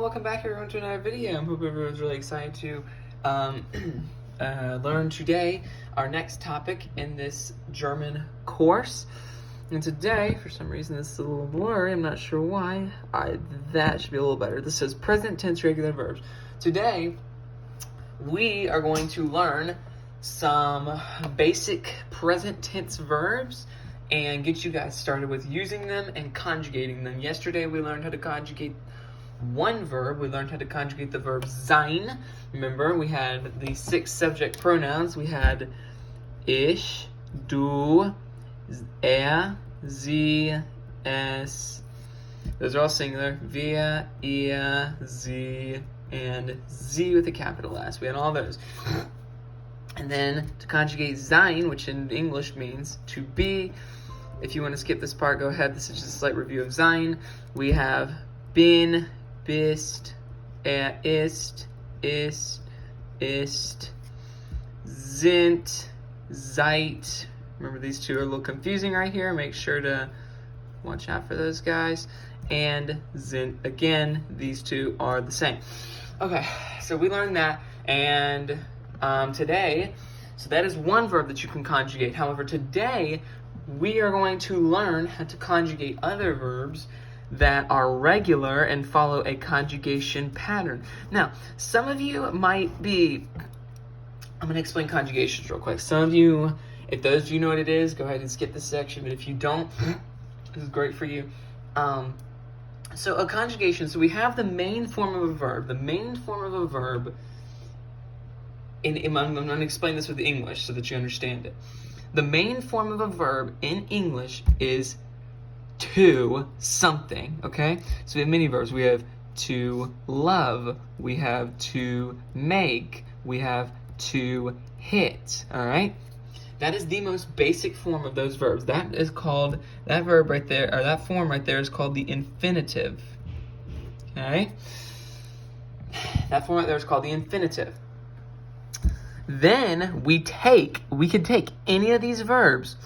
welcome back everyone to another video. I hope everyone's really excited to learn today our next topic in this German course. And today, for some reason this is a little blurry, I'm not sure why, that should be a little better. This says present tense regular verbs. Today, we are going to learn some basic present tense verbs and get you guys started with using them and conjugating them. Yesterday we learned how to conjugate one verb. We learned how to conjugate the verb sein. Remember, we had the 6 subject pronouns. We had ich, du, sie, es. Those are all singular. Wir, ihr, sie, and sie with a capital S. We had all those. And then to conjugate sein, which in English means to be. If you want to skip this part, go ahead. This is just a slight review of sein. We have bin, bist, ist, sind, seid. Remember, these two are a little confusing right here. Make sure to watch out for those guys. And sind. Again, these two are the same. Okay, so we learned that. And today, so that is one verb that you can conjugate. However, today, we are going to learn how to conjugate other verbs that are regular and follow a conjugation pattern. Now, some of you might be, I'm going to explain conjugations real quick. Some of you, if those of you know what it is, go ahead and skip this section. But if you don't, this is great for you. So a conjugation, so we have the main form of a verb. The main form of a verb, I'm going to explain this with English so that you understand it. The main form of a verb in English is to something, okay? So we have many verbs. We have to love, we have to make, we have to hit, all right? That is the most basic form of those verbs. That is called, that verb right there, or that form right there is called the infinitive, okay? That form right there is called the infinitive. Then we can take any of these verbs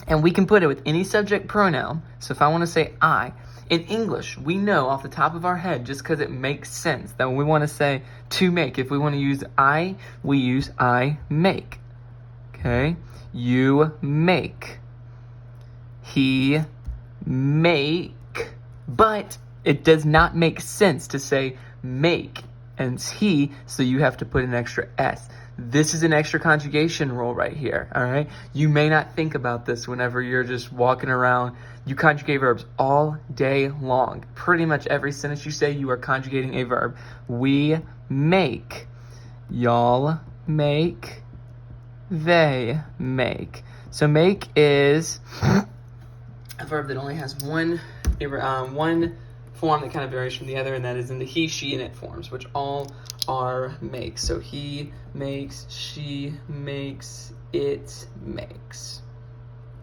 and we can put it with any subject pronoun. So if I want to say I, in English, we know off the top of our head, just because it makes sense, that when we want to say to make, if we want to use I, we use I make. Okay? You make. He make. But it does not make sense to say make and it's he, so you have to put an extra S. This is an extra conjugation rule right here, all right? You may not think about this whenever you're just walking around. You conjugate verbs all day long. Pretty much every sentence you say, you are conjugating a verb. We make. Y'all make. They make. So make is a verb that only has one form that kind of varies from the other, and that is in the he, she, and it forms, which all are makes. So he makes, she makes, it makes.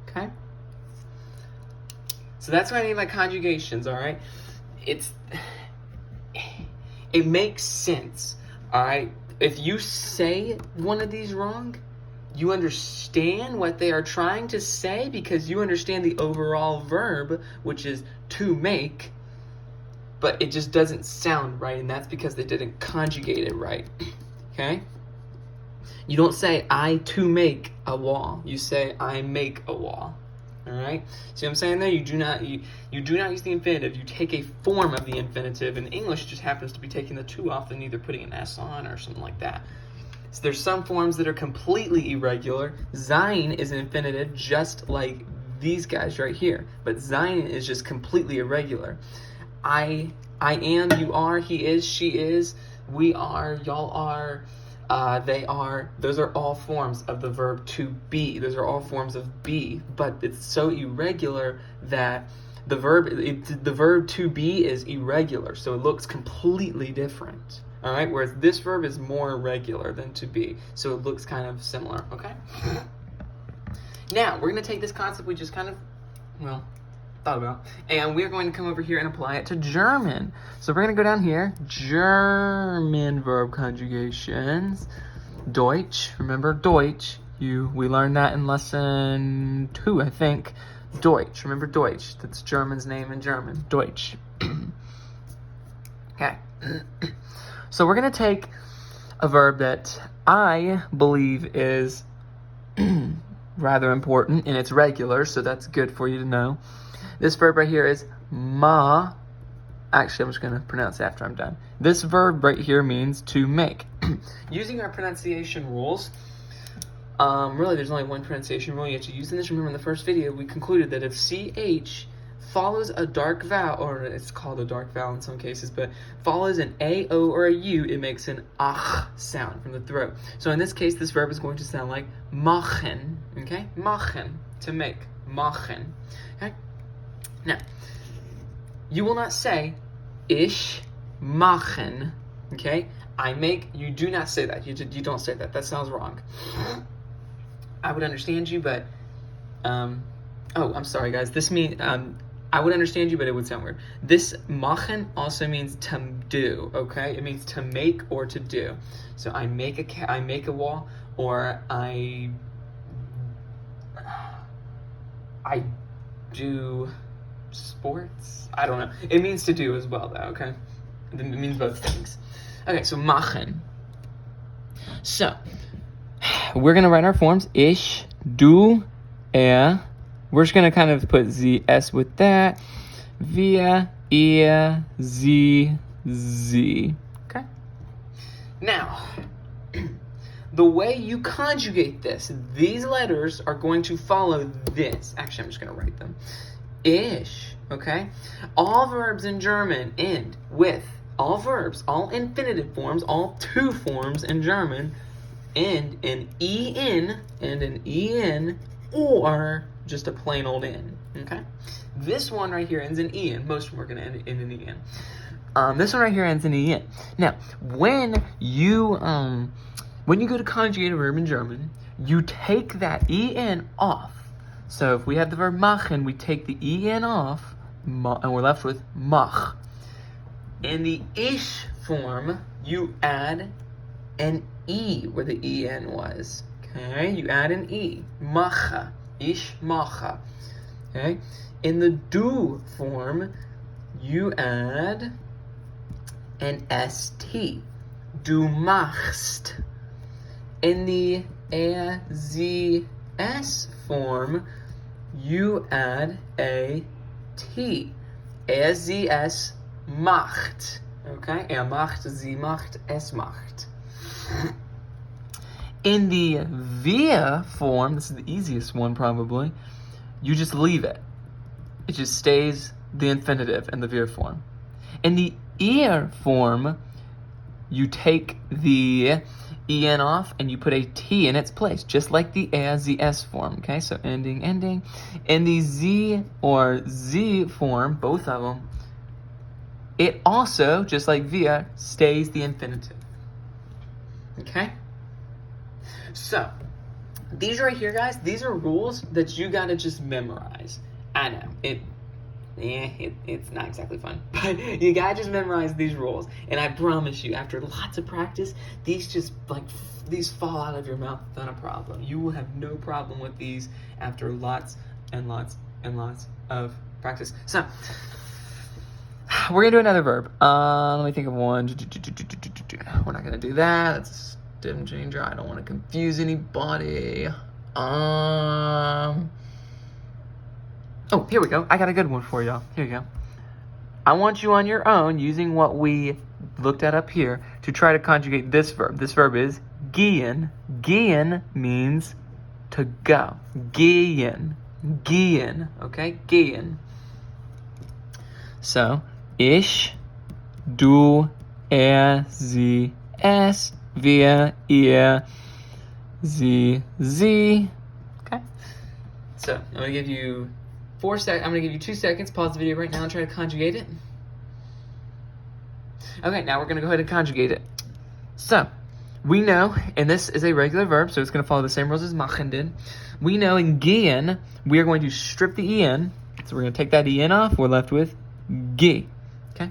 Okay? So that's what I mean by conjugations, all right? It makes sense, all right? If you say one of these wrong, you understand what they are trying to say because you understand the overall verb, which is to make, but it just doesn't sound right, and that's because they didn't conjugate it right, okay? You don't say, I to make a wall. You say, I make a wall, all right? See what I'm saying there? You do not use the infinitive. You take a form of the infinitive, and English just happens to be taking the to off and either putting an S on or something like that. So there's some forms that are completely irregular. Sein is an infinitive just like these guys right here, but sein is just completely irregular. I am, you are, he is, she is, we are, y'all are, they are. Those are all forms of the verb to be. Those are all forms of be, but it's so irregular that the verb to be is irregular, so it looks completely different. All right, whereas this verb is more regular than to be, so it looks kind of similar, okay? Now, we're going to take this concept we just kind of, thought about, and we're going to come over here and apply it to German. So we're going to go down here, German verb conjugations, Deutsch, remember Deutsch, we learned that in lesson 2, I think, Deutsch, remember Deutsch, that's German's name in German, Deutsch. Okay. So we're going to take a verb that I believe is rather important, and it's regular, so that's good for you to know. This verb right here is ma. Actually, I'm just going to pronounce it after I'm done. This verb right here means to make. Using our pronunciation rules, really there's only one pronunciation rule you have to use in this. Remember in the first video, we concluded that if CH follows a dark vowel, or it's called a dark vowel in some cases, but follows an A, O, or a U, it makes an ach sound from the throat. So in this case, this verb is going to sound like machen, okay? Machen, to make, machen, okay? Now, you will not say, ich machen, okay? I make, you do not say that. You don't say that. That sounds wrong. I would understand you, but, oh, I'm sorry, guys. This means, I would understand you, but it would sound weird. This machen also means to do, okay? It means to make or to do. So I make a wall, or I do sports. I don't know. It means to do as well, though, okay? It means both things. Okay, so machen. So, we're going to write our forms. Ich, du, er. We're just going to kind of put ZS with that. Wir, ihr, sie, okay? Now, the way you conjugate this, these letters are going to follow this. Actually, I'm just going to write them. Ich, okay? All verbs in German end with, all verbs, all infinitive forms, all two forms in German end in en, or just a plain old N, okay? This one right here ends in en. Most of them are going to end in en. This one right here ends in en. Now, when you go to conjugate a verb in German, you take that en off. So if we have the verb machen, we take the en off, and we're left with mach. In the ich form, you add an e where the en was. Okay, you add an e. Mache. Ich mache. Okay. In the du form, you add an st. Du machst. In the s form, you add a t. S macht. Okay? Macht, sie macht, es macht. In the wir form, this is the easiest one probably, you just leave it. It just stays the infinitive in the wir form. In the ihr form, you take the en off and you put a t in its place, just like the s form. Okay, so ending. In the z or z form, both of them, it also, just like wir, stays the infinitive. Okay? So, these right here, guys, these are rules that you gotta just memorize. I know, it's not exactly fun, but you gotta just memorize these rules. And I promise you, after lots of practice, these fall out of your mouth, not a problem. You will have no problem with these after lots and lots and lots of practice. So, we're gonna do another verb. Let me think of one. We're not gonna do that. That's a stem changer. I don't want to confuse anybody. Oh, here we go. I got a good one for y'all. Here you go. I want you on your own, using what we looked at up here, to try to conjugate this verb. This verb is gehen. Gehen means to go. Gehen. Okay? Gehen. So, ich, du, sie, es, wir, ihr, sie. Okay? So, I'm going to give you 4 seconds. I'm going to give you 2 seconds. Pause the video right now and try to conjugate it. Okay, now we're going to go ahead and conjugate it. So, we know, and this is a regular verb, so it's going to follow the same rules as machen did. We know in gehen, we are going to strip the en. So we're going to take that en off. We're left with ge. Okay?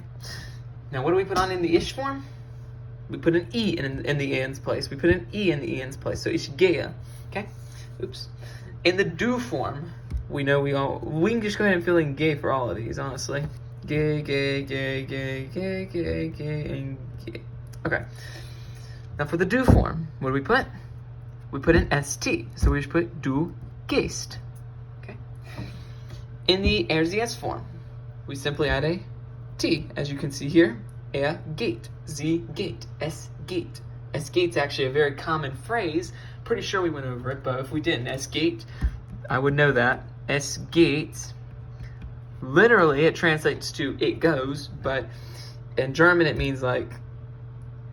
Now, what do we put on in the ish form? We put an e in the en's place. We put an e in the en's place. So ich gehe. Okay? Oops. In the du form, we know we can just go ahead and fill in ge for all of these, honestly. Gay, gay, gay, gay, gay, gay, gay, and gay. Okay. Now for the do form, what do we put? We put an ST. So we just put du gehst. Okay. In the RZS form, we simply add a T, as you can see here. Geht. Sie geht. Es geht. Es geht's actually a very common phrase. Pretty sure we went over it, but if we didn't, es geht, I would know that. Es geht. Literally, it translates to it goes, but in German it means like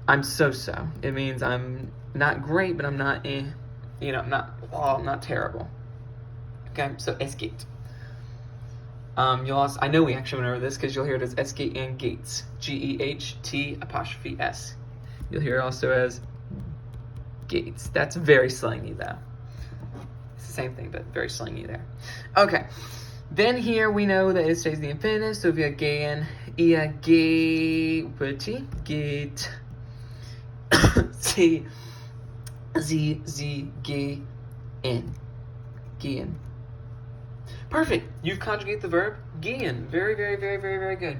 I'm so-so. It means I'm not great, but I'm not not terrible. Okay, so es geht. You'll also, I know we actually went over this because you'll hear it as es geht and gates. G-E-H-T''S. You'll hear it also as gates. That's very slangy though. It's the same thing, but very slangy there. Okay. Then here we know that it stays in the infinitive, so wir gehen, ihr geht, geht, sie gehen, gehen. Perfect. You've conjugated the verb gehen. Very, very, very, very, very good.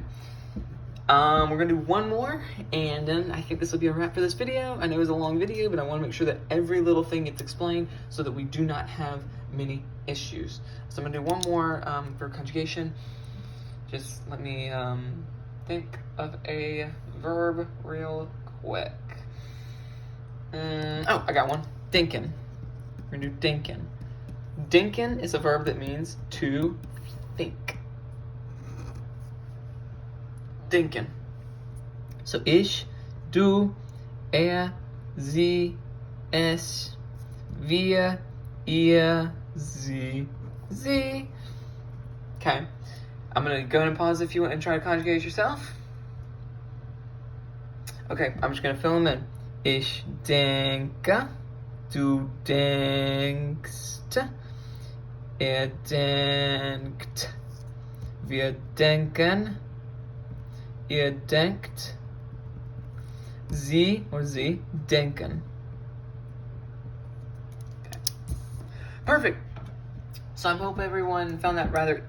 We're going to do one more, and then I think this will be a wrap for this video. I know it was a long video, but I want to make sure that every little thing gets explained so that we do not have many issues. So I'm going to do one more for conjugation. Just let me think of a verb real quick. Oh, I got one. Denken. We're going to do denken. Denken is a verb that means to think. Denken. So ich, du, sie, es, wir, ihr, sie. Okay. I'm going to go ahead and pause if you want and try to conjugate yourself. Okay, I'm just going to fill them in. Ich denke, du denkst, denkt, wir denken, ihr denkt, sie denken. Okay. Perfect. So I hope everyone found that rather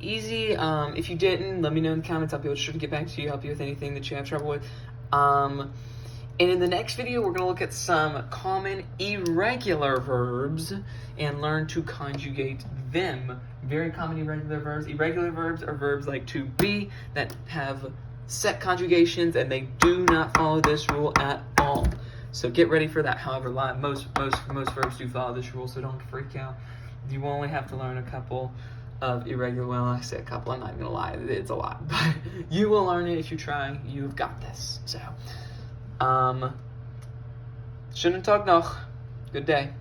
easy. If you didn't, let me know in the comments. I'll be sure to get back to you, help you with anything that you have trouble with. And in the next video, we're going to look at some common irregular verbs and learn to conjugate them. Very common irregular verbs. Irregular verbs are verbs like to be that have set conjugations, and they do not follow this rule at all. So get ready for that. However, most verbs do follow this rule, so don't freak out. You will only have to learn a couple of irregular. Well, I say a couple. I'm not even gonna lie. It's a lot, but you will learn it if you try. You've got this. So, schönen Tag noch. Good day.